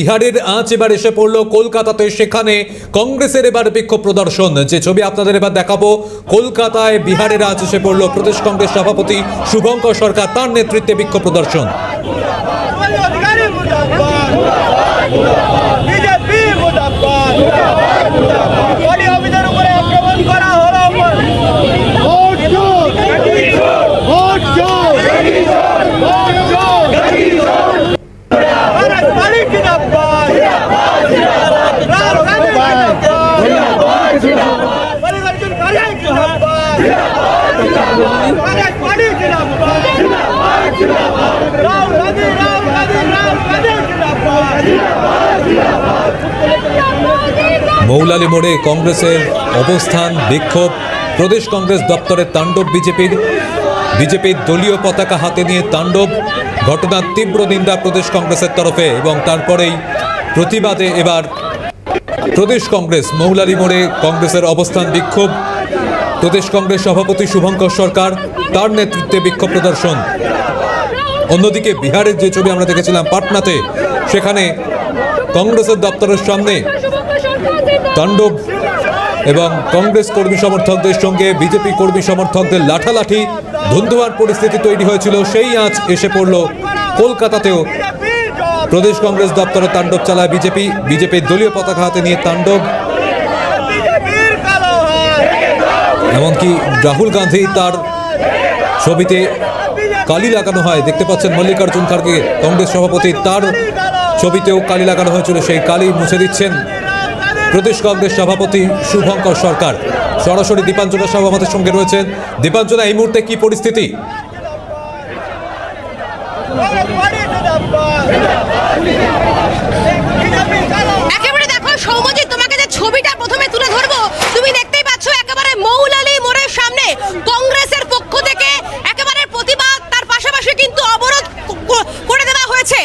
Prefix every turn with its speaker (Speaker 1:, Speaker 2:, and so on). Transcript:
Speaker 1: বিহারের আঁচ এবার এসে পড়ল কলকাতাতে, সেখানে কংগ্রেসের এবার বিক্ষোভ প্রদর্শন। যে ছবি আপনাদের এবার দেখাবো, কলকাতায় বিহারের আঁচ এসে পড়ল প্রদেশ কংগ্রেস সভাপতি শুভঙ্কর সরকার, তার নেতৃত্বে বিক্ষোভ প্রদর্শন। মৌলালি মোড়ে কংগ্রেসের অবস্থান, বিক্ষোভ, প্রদেশ কংগ্রেস দপ্তরের তাণ্ডব, বিজেপির দলীয় পতাকা হাতে নিয়ে তাণ্ডব, ঘটনার তীব্র নিন্দা প্রদেশ কংগ্রেসের তরফে। এবং তারপরেই প্রতিবাদে এবার প্রদেশ কংগ্রেস, মৌলালি মোড়ে কংগ্রেসের অবস্থান, বিক্ষোভ, প্রদেশ কংগ্রেস সভাপতি শুভঙ্কর সরকার, তার নেতৃত্বে বিক্ষোভ প্রদর্শন। অন্যদিকে বিহারের যে ছবি আমরা দেখেছিলাম পাটনাতে, সেখানে কংগ্রেসের দপ্তরের সামনে তাণ্ডব এবং কংগ্রেস কর্মী সমর্থকদের সঙ্গে বিজেপি কর্মী সমর্থকদের লাঠালাঠি, ধুন্ধুমার পরিস্থিতি তৈরি হয়েছিল। সেই আঁচ এসে পড়ল কলকাতাতেও। প্রদেশ কংগ্রেস দপ্তরে তাণ্ডব চালায় বিজেপির দলীয় পতাকা হাতে নিয়ে তাণ্ডব। এমনকি রাহুল গান্ধী তার ছবিতে কালি লাগানো হয়, দেখতে পাচ্ছেন মল্লিকার্জুন খাড়গে কংগ্রেস সভাপতি, তার ছবিতেও কালি লাগানো হয়েছিল, সেই কালি মুছে দিচ্ছেন প্রদেশ কংগ্রেস সভাপতি শুভঙ্কর সরকার। সরাসরি দীপাঞ্জনা সাহু আমাদের সঙ্গে রয়েছেন। দীপাঞ্জনা, এই মুহূর্তে কি পরিস্থিতি?
Speaker 2: একেবারে দেখো সৌম্যজিৎ, তোমাকে যে ছবিটা প্রথমে তুলে ধরবো, তুমি দেখতেই পাচ্ছ একেবারে মৌলালি মোড়ের সামনে কংগ্রেসের পক্ষ থেকে একেবারে প্রতিবাদ, তার পাশাপাশি কিন্তু অবরোধ করে দেওয়া হয়েছে।